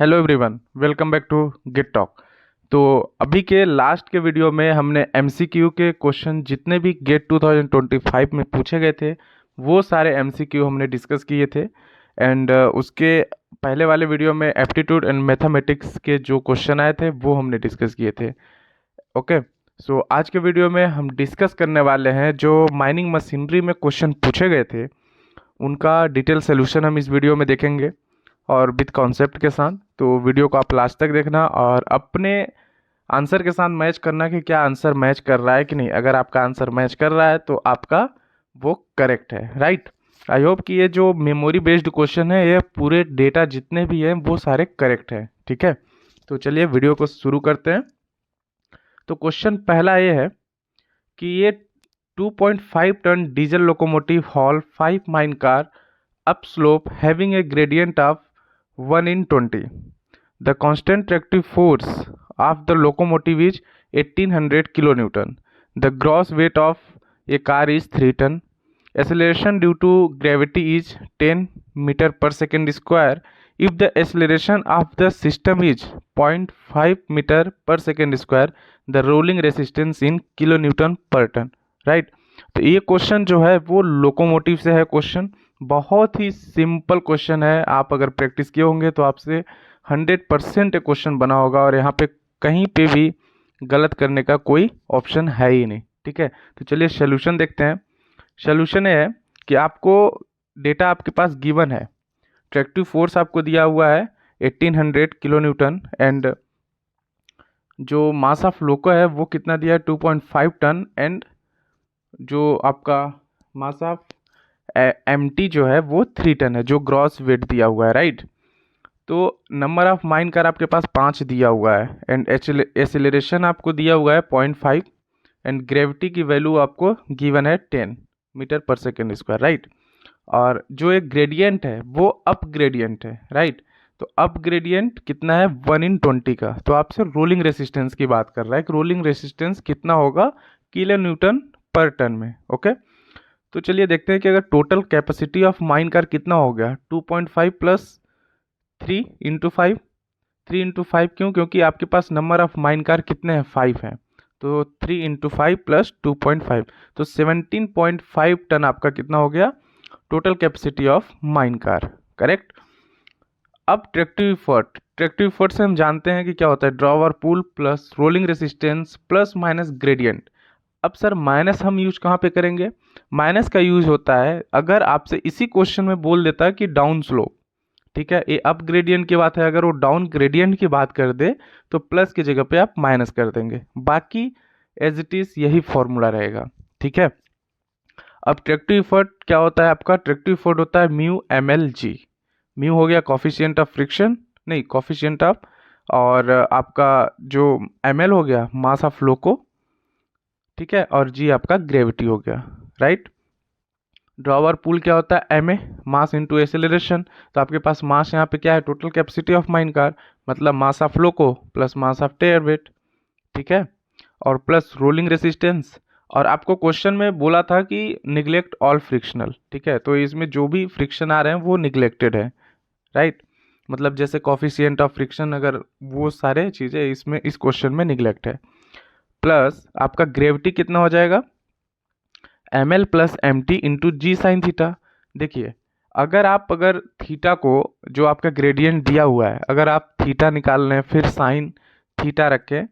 Hello everyone, welcome back to git talk. तो अभी के लास्ट के वीडियो में हमने एमसीक्यू के क्वेश्चन जितने भी गेट 2025 में पूछे गए थे वो सारे एमसीक्यू हमने डिस्कस किए थे। एंड उसके पहले वाले वीडियो में एप्टीट्यूड एंड मैथमेटिक्स के जो क्वेश्चन आए थे वो हमने डिस्कस किए थे। ओके, सो आज के वीडियो में हम डिस्कस करने वाले हैं जो माइनिंग मशीनरी में क्वेश्चन पूछे गए थे उनका डिटेल सोल्यूशन हम इस वीडियो में देखेंगे और विद कॉन्सेप्ट के साथ। तो वीडियो को आप लास्ट तक देखना और अपने आंसर के साथ मैच करना कि क्या आंसर मैच कर रहा है कि नहीं। अगर आपका आंसर मैच कर रहा है तो आपका वो करेक्ट है, राइट। आई होप कि ये जो मेमोरी बेस्ड क्वेश्चन है ये पूरे डेटा जितने भी हैं वो सारे करेक्ट हैं, ठीक है। तो चलिए वीडियो को शुरू करते हैं। तो क्वेश्चन पहला ये है कि ये 2.5 ton diesel locomotive haul 5 mine car up slope having a gradient of 1 in 20. The constant tractive force of the locomotive is 1800 kilonewton. The gross weight of a car is 3 ton. Acceleration due to gravity is 10 meter per second square. If the acceleration of the system is 0.5 meter per second square, the rolling resistance in kilonewton per ton. Right, तो ये question जो है वो locomotive से है। Question बहुत ही simple question है। आप अगर प्रैक्टिस किए होंगे तो आपसे 100% क्वेश्चन बना होगा और यहाँ पे कहीं पे भी गलत करने का कोई ऑप्शन है ही नहीं, ठीक है। तो चलिए सोल्यूशन देखते हैं। सोल्यूशन ये है कि आपको डेटा आपके पास गिवन है, ट्रैक्टिव फोर्स आपको दिया हुआ है 1800 किलो न्यूटन एंड जो मास ऑफ लोको है वो कितना दिया है 2.5 टन एंड जो आपका मास ऑफ एमटी जो है वो 3 टन है जो ग्रॉस वेट दिया हुआ है, राइट। तो नंबर ऑफ माइन कार आपके पास 5 दिया हुआ है एंड एक्सेलरेशन आपको दिया हुआ है 0.5 एंड ग्रेविटी की वैल्यू आपको गिवन है 10 metre per second square, right. और जो एक ग्रेडियंट है वो अप ग्रेडियंट है, राइट। तो अप ग्रेडियंट कितना है 1 in 20 का। तो आपसे रोलिंग रेसिस्टेंस की बात कर रहा है कि रोलिंग रेसिस्टेंस कितना होगा किलो न्यूटन पर टन में। ओके, तो चलिए देखते हैं कि अगर total capacity of mine car कितना हो गया 2.5 प्लस 3 इंटू 5। 3 इंटू 5 क्यों? क्योंकि आपके पास नंबर ऑफ माइन कार कितने हैं 5 हैं। तो 3 इंटू 5 प्लस 2.5 तो 17.5 टन आपका कितना हो गया total capacity of mine car, correct. अब ट्रैक्टिव फोर्स से हम जानते हैं कि क्या होता है drawbar pull plus rolling resistance plus minus gradient. अब सर माइनस हम यूज कहाँ पे करेंगे? माइनस का यूज होता है अगर आपसे इसी क्वेश्चन में बोल देता है कि डाउन स्लोप, ठीक है। ये अप ग्रेडियंट की बात है, अगर वो डाउन ग्रेडियंट की बात कर दे तो प्लस की जगह पे आप माइनस कर देंगे। बाकी एज इट इज यही फॉर्मूला रहेगा, ठीक है। अब ट्रैक्टिव फोर्स क्या होता है आपका? ट्रैक्टिव फोर्स होता है mu M L G. Mu हो गया कॉफिशिएंट ऑफ फ्रिक्शन, नहीं कॉफिशिएंट ऑफ, और आपका जो एम एल हो गया मास ऑफ लोको, ठीक है, और जी आपका ग्रेविटी हो गया, राइट। ड्रॉवर पुल क्या होता है M A mass into acceleration. तो आपके पास मास यहाँ पे क्या है total capacity of mine car मतलब mass of loco plus mass of tare weight, ठीक है, और प्लस रोलिंग रेसिस्टेंस। और आपको क्वेश्चन में बोला था कि निग्लेक्ट ऑल फ्रिक्शनल, ठीक है, तो इसमें जो भी फ्रिक्शन आ रहे हैं वो निग्लेक्टेड है, राइट। मतलब जैसे कॉफिशिएंट ऑफ फ्रिक्शन अगर वो सारे चीज़ें इसमें इस क्वेश्चन में निग्लेक्ट है। प्लस आपका ग्रेविटी कितना हो जाएगा M L plus M T into G sine theta. देखिए अगर थीटा को जो आपका ग्रेडियंट दिया हुआ है अगर आप थीटा निकाल लें फिर साइन थीटा रखें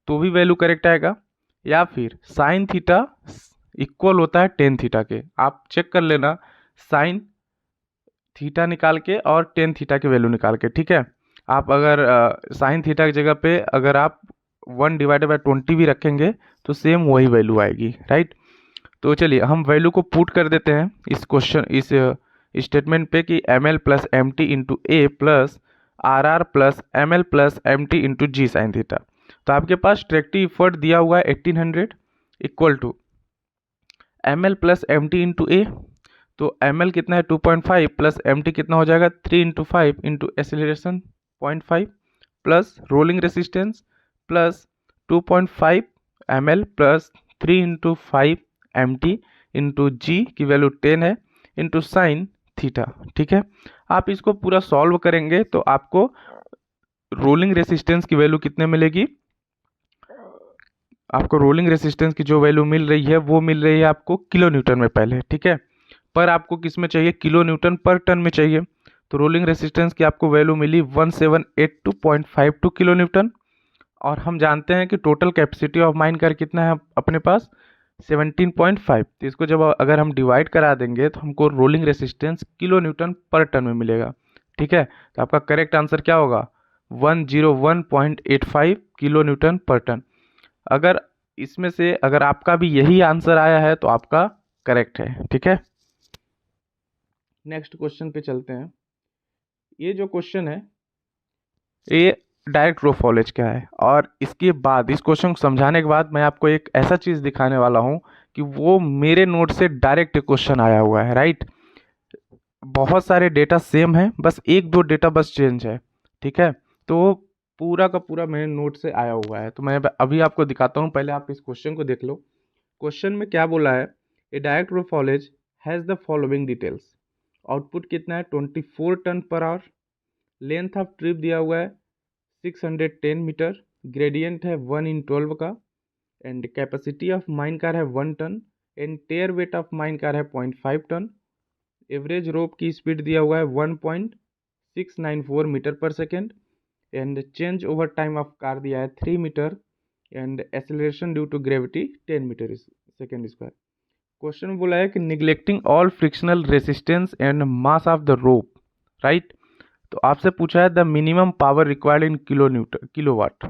तो भी वैल्यू करेक्ट आएगा, या फिर साइन थीटा इक्वल होता है टेन थीटा के। आप चेक कर लेना साइन थीटा निकाल के और टेन थीटा की वैल्यू निकाल के, ठीक है। आप अगर साइन थीटा की जगह पे अगर आप 1/20 भी रखेंगे तो सेम वही वैल्यू आएगी, राइट। तो चलिए हम वैल्यू को पुट कर देते हैं इस क्वेश्चन इस स्टेटमेंट पे कि M L plus M T into A plus R R plus M L plus M T into G sine theta. तो आपके पास ट्रैक्टिव इफर्ट दिया हुआ है 1800 equal to M L plus M T into A. तो M L कितना है 2.5 plus M T कितना हो जाएगा 3 into 5 into acceleration 0.5 plus rolling resistance plus 2.5 M L plus 3 into 5 M T into G की वैल्यू 10 है इंटू साइन थीटा, ठीक है। आप इसको पूरा सॉल्व करेंगे तो आपको रोलिंग रेसिस्टेंस की वैल्यू कितने मिलेगी, आपको रोलिंग रेसिस्टेंस की जो वैल्यू मिल रही है वो मिल रही है आपको किलो न्यूटन में पहले, ठीक है। पर आपको किस में चाहिए, किलो न्यूटन पर टन में चाहिए। तो रोलिंग रेसिस्टेंस की आपको वैल्यू मिली 1782.52 किलो न्यूटन। और हम जानते हैं कि total capacity of mine car कितना है अपने पास, 17.5। तो इसको जब अगर हम डिवाइड करा देंगे तो हमको रोलिंग रेसिस्टेंस किलो न्यूटन पर टन में मिलेगा, ठीक है। तो आपका करेक्ट आंसर क्या होगा, 101.85 किलो न्यूटन पर टन। अगर इसमें से अगर आपका भी यही आंसर आया है तो आपका करेक्ट है, ठीक है। नेक्स्ट क्वेश्चन पे चलते हैं। ये जो क्वेश्चन है ये डायरेक्ट रो फॉलोज क्या है, और इसके बाद इस क्वेश्चन को समझाने के बाद मैं आपको एक ऐसा चीज़ दिखाने वाला हूँ कि वो मेरे नोट से डायरेक्ट क्वेश्चन आया हुआ है, राइट। बहुत सारे डेटा सेम है, बस एक दो डेटा बस चेंज है, ठीक है। तो पूरा का पूरा मेरे नोट से आया हुआ है, तो मैं अभी आपको दिखाता हूँ। पहले आप इस क्वेश्चन को देख लो। क्वेश्चन में क्या बोला है, A direct rope follows has the following details. Output कितना है, 24 ton per our. Length of trip दिया हुआ है 610 मीटर। ग्रेडियंट है 1/12 का। And capacity of mine car है 1 ton. And tare weight of mine car है 0.5 टन। एवरेज रोप की स्पीड दिया हुआ है 1.694 metre per second. And change over time of car दिया है 3 metre. And acceleration due to gravity 10 metre second square. Question बोला है कि neglecting all frictional resistance and mass of the rope, right. तो आपसे पूछा है the minimum power required in kilowatt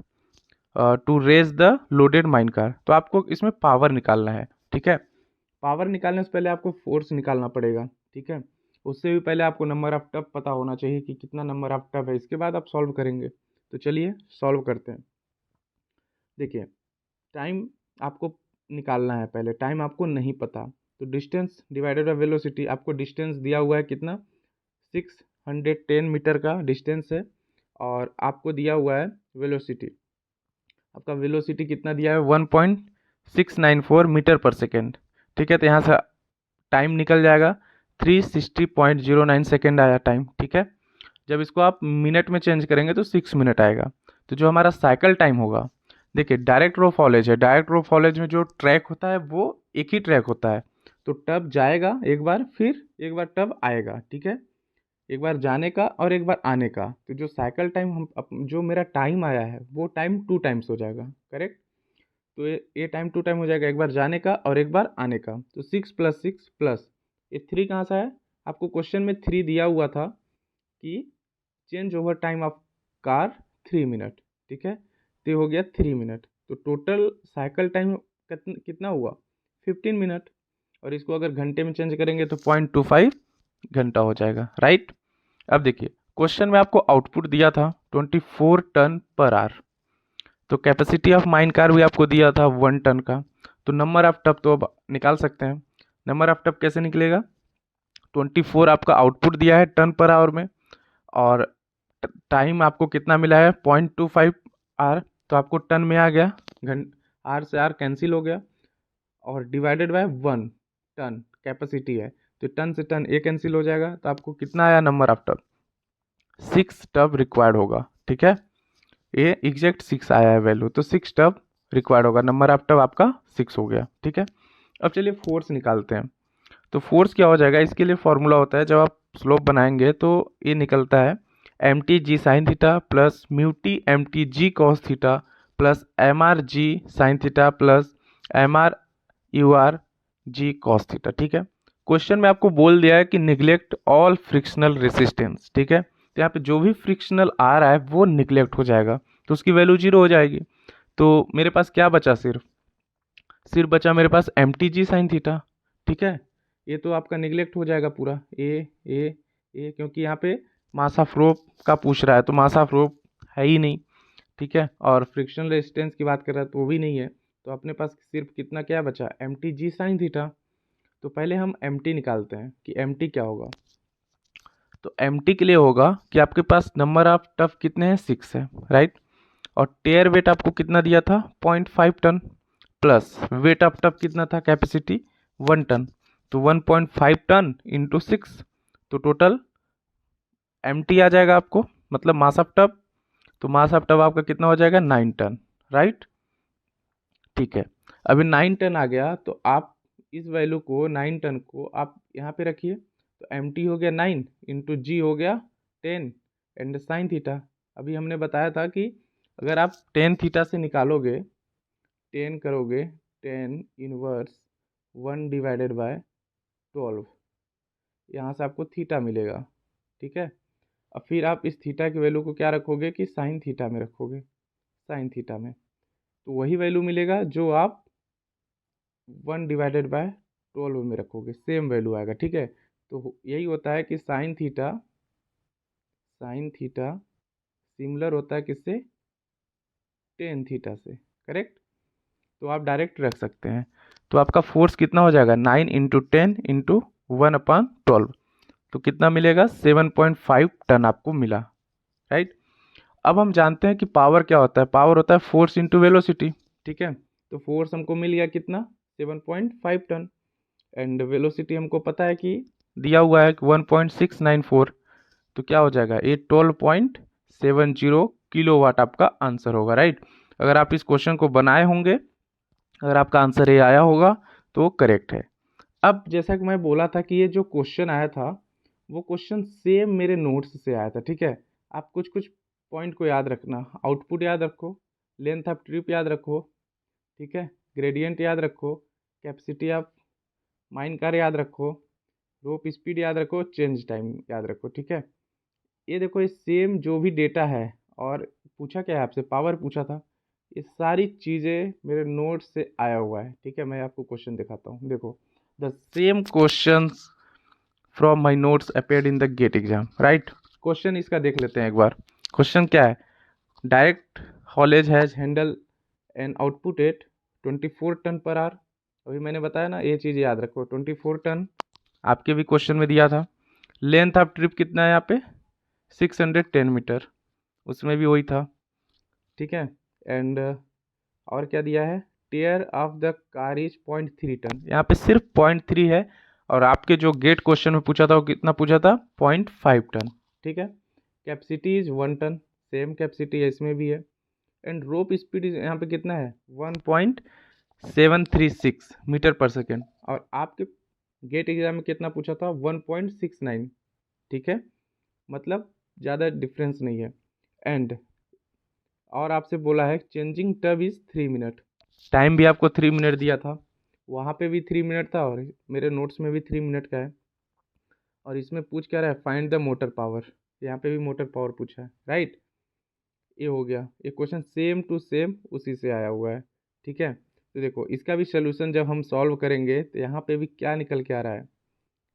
to raise the loaded mine car. तो आपको इसमें पावर निकालना है, ठीक है। पावर निकालने से पहले आपको फोर्स निकालना पड़ेगा, ठीक है। उससे भी पहले आपको नंबर ऑफ टब पता होना चाहिए कि कितना नंबर ऑफ टब है, इसके बाद आप सॉल्व करेंगे। तो चलिए सॉल्व करते हैं। देखिए टाइम आपको निकालना है, पहले टाइम आपको नहीं पता, तो डिस्टेंस डिवाइडेड बाय वेलोसिटी। आपको डिस्टेंस दिया हुआ है कितना, 610 मीटर का डिस्टेंस है। और आपको दिया हुआ है वेलोसिटी, आपका वेलोसिटी कितना दिया है, 1.694 मीटर पर सेकेंड, ठीक है। तो यहाँ से टाइम निकल जाएगा 360.09 सेकेंड आया टाइम, ठीक है। जब इसको आप मिनट में चेंज करेंगे तो 6 मिनट आएगा। तो जो हमारा साइकिल टाइम होगा, देखिए डायरेक्ट रो फॉलोज है, डायरेक्ट रो फॉलोज में जो ट्रैक होता है वो एक ही ट्रैक होता है। तो टब जाएगा एक बार, फिर एक बार टब आएगा, ठीक है। एक बार जाने का और एक बार आने का। तो जो साइकिल टाइम जो मेरा टाइम आया है वो टाइम 2 टाइम्स हो जाएगा, करेक्ट। तो ये टाइम 2 टाइम हो जाएगा, एक बार जाने का और एक बार आने का। तो 6 + 6 प्लस ये 3 कहाँ से है, आपको क्वेश्चन में 3 दिया हुआ था कि change over time of car 3 minute, ठीक है। तो ये हो गया 3 मिनट। तो टोटल साइकिल टाइम कितना हुआ, 15 मिनट। और इसको अगर घंटे में चेंज करेंगे तो 0.25 घंटा हो जाएगा, राइट। अब देखिए क्वेश्चन में आपको आउटपुट दिया था 24 टन पर आवर। तो कैपेसिटी ऑफ माइन कार भी आपको दिया था 1 टन का। तो नंबर ऑफ टब तो अब निकाल सकते हैं। नंबर ऑफ टब कैसे निकलेगा, 24 आपका आउटपुट दिया है टन पर आवर में, और टाइम आपको कितना मिला है 0.25 आर। तो आपको टन में आ गया, आर से आर कैंसिल हो गया, और डिवाइडेड बाय 1 टन कैपेसिटी है। तो टन से टन ए कैंसिल हो जाएगा। तो आपको कितना आया number of tub, 6 tub required होगा, ठीक है। ये एग्जैक्ट 6 आया है वैल्यू, तो 6 टब रिक्वायर्ड होगा। नंबर ऑफ टब आपका 6 हो गया, ठीक है। अब चलिए फोर्स निकालते हैं। तो फोर्स क्या हो जाएगा, इसके लिए फॉर्मूला होता है, जब आप स्लोप बनाएंगे तो ये निकलता है mg sine theta plus mu T mg cos theta plus mrg sine theta plus mr ur g cos theta, ठीक है। क्वेश्चन में आपको बोल दिया है कि निग्लेक्ट ऑल फ्रिक्शनल रेसिस्टेंस, ठीक है। तो यहाँ पे जो भी फ्रिक्शनल आ रहा है वो निग्लेक्ट हो जाएगा, तो उसकी वैल्यू 0 हो जाएगी। तो मेरे पास क्या बचा, सिर्फ बचा मेरे पास mtg साइन थीटा, ठीक है। ये तो आपका निगलेक्ट हो जाएगा पूरा, ए क्योंकि यहाँ पे मास ऑफ रोप का पूछ रहा है, तो मास ऑफ रोप है ही नहीं, ठीक है। और फ्रिक्शन रेजिस्टेंस की बात कर रहा है तो वो भी नहीं है। तो अपने पास सिर्फ कितना क्या बचा, mtg साइन थीटा। तो पहले हम mt निकालते हैं कि mt क्या होगा। तो mt के लिए होगा कि आपके पास नंबर ऑफ टफ कितने हैं, 6 है, राइट। और टेयर वेट आपको कितना दिया था, 0.5 ton, plus weight of tub कितना था, कैपेसिटी 1 टन। तो 1.5 टन इंटू 6, तो टोटल mt आ जाएगा आपको, मतलब मास ऑफ टब। तो मास ऑफ टब आपका कितना हो जाएगा 9 टन, राइट। ठीक है, अभी 9 टन आ गया तो आप इस वैल्यू को 9 टन को आप यहाँ पे रखिए, तो एम टी हो गया 9 इंटू जी हो गया 10 एंड साइन थीटा। अभी हमने बताया था कि अगर आप 10 थीटा से निकालोगे 10 करोगे 10 इनवर्स 1 डिवाइडेड बाय 12, यहाँ से आपको थीटा मिलेगा। ठीक है, अब फिर आप इस थीटा की वैल्यू को क्या रखोगे कि साइन थीटा में रखोगे, साइन थीटा में, तो वही वैल्यू मिलेगा जो आप 1 डिवाइडेड बाय 12 में रखोगे, सेम वैल्यू आएगा। ठीक है, तो यही होता है कि साइन थीटा सिमिलर होता है किससे, टेन थीटा से, करेक्ट। तो आप डायरेक्ट रख सकते हैं। तो आपका फोर्स कितना हो जाएगा 9 इंटू 10 इंटू 1/12, तो कितना मिलेगा 7.5 टन आपको मिला, राइट। अब हम जानते हैं कि पावर क्या होता है, पावर होता है फोर्स इंटू वेलोसिटी। ठीक है, तो फोर्स हमको मिल गया कितना 7.5 टन एंड वेलोसिटी हमको पता है कि दिया हुआ है 1.694, तो क्या हो जाएगा ये 12.70 किलोवाट आपका आंसर होगा, राइट। अगर आप इस क्वेश्चन को बनाए होंगे, अगर आपका आंसर ये आया होगा तो करेक्ट है। अब जैसा कि मैं बोला था कि ये जो क्वेश्चन आया था वो क्वेश्चन सेम मेरे नोट्स से आया था। ठीक है, आप कुछ कुछ पॉइंट को याद रखना, आउटपुट याद रखो, लेंथ ऑफ ट्रिप याद रखो, ठीक है, ग्रेडियंट याद रखो, कैपेसिटी ऑफ माइन कार याद रखो, रोप स्पीड याद रखो, चेंज टाइम याद रखो। ठीक है, ये देखो ये सेम जो भी डेटा है, और पूछा क्या है आपसे, पावर पूछा था, ये सारी चीज़ें मेरे नोट से आया हुआ है। ठीक है, मैं आपको क्वेश्चन दिखाता हूँ, देखो the same question from my notes appeared in the GATE exam, right. Question इसका देख लेते हैं एक बार। क्वेश्चन क्या है, direct haulage has handle and output at 24 ton per hour. अभी मैंने बताया ना, ये चीज़ याद रखो, 24 टन आपके भी क्वेश्चन में दिया था। लेंथ ऑफ ट्रिप कितना है यहाँ पे 610 मीटर, उसमें भी वही था। ठीक है, एंड और क्या दिया है, tare of the car is 0.3 ton, यहाँ पे सिर्फ 0.3 है, और आपके जो गेट क्वेश्चन में पूछा था वो कितना पूछा था 0.5 टन। ठीक है, capacity is 1 ton, same capacity इसमें भी है, एंड रोप स्पीड इज यहाँ पे कितना है 1.736 मीटर पर सेकेंड, और आपके गेट एग्जाम में कितना पूछा था 1.69। ठीक है, मतलब ज़्यादा डिफरेंस नहीं है। एंड और आपसे बोला है changing tub is 3 minute, time भी आपको 3 मिनट दिया था, वहाँ पे भी 3 मिनट था और मेरे नोट्स में भी 3 मिनट का है। और इसमें पूछ क्या रहा है, फाइंड द मोटर पावर, यहाँ पे भी मोटर पावर पूछा है, राइट। ये हो गया, ये क्वेश्चन सेम टू सेम उसी से आया हुआ है। ठीक है, तो देखो इसका भी सोल्यूशन जब हम सॉल्व करेंगे तो यहाँ पे भी क्या निकल के आ रहा है,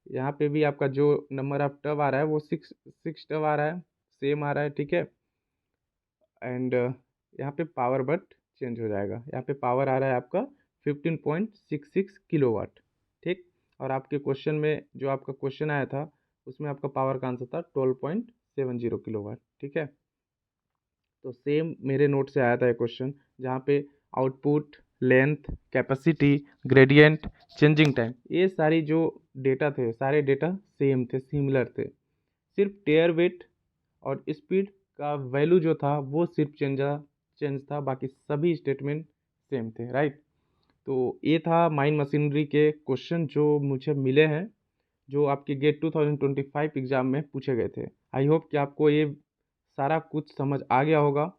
यहाँ पे भी आपका जो नंबर ऑफ टब आ रहा है वो 6 टब आ रहा है, सेम आ रहा है। ठीक है, एंड यहाँ पे पावर बट चेंज हो जाएगा, यहाँ पे पावर आ रहा है आपका 15.66 किलोवाट। ठीक, और आपके क्वेश्चन में जो आपका क्वेश्चन आया था उसमें आपका पावर का आंसर था 12.70 किलोवाट। ठीक है, तो सेम मेरे नोट से आया था ये क्वेश्चन, जहाँ पे output, length, capacity, gradient, changing time, ये सारी जो डेटा थे सारे डेटा सेम थे, सिमिलर थे, सिर्फ टेयर वेट और स्पीड का वैल्यू जो था वो सिर्फ चेंज था, बाकी सभी स्टेटमेंट सेम थे, राइट। तो ये था माइन मशीनरी के क्वेश्चन जो मुझे मिले हैं, जो आपके गेट 2025 एग्ज़ाम में पूछे गए थे। आई होप कि आपको ये सारा कुछ समझ आ गया होगा।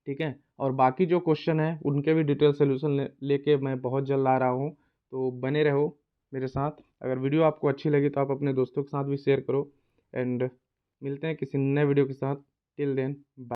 ठीक है, और बाकी जो क्वेश्चन है उनके भी डिटेल सोल्यूशन लेके मैं बहुत जल्द आ रहा हूँ, तो बने रहो मेरे साथ। अगर वीडियो आपको अच्छी लगी तो आप अपने दोस्तों के साथ भी शेयर करो, एंड मिलते हैं किसी नए वीडियो के साथ। Till then bye.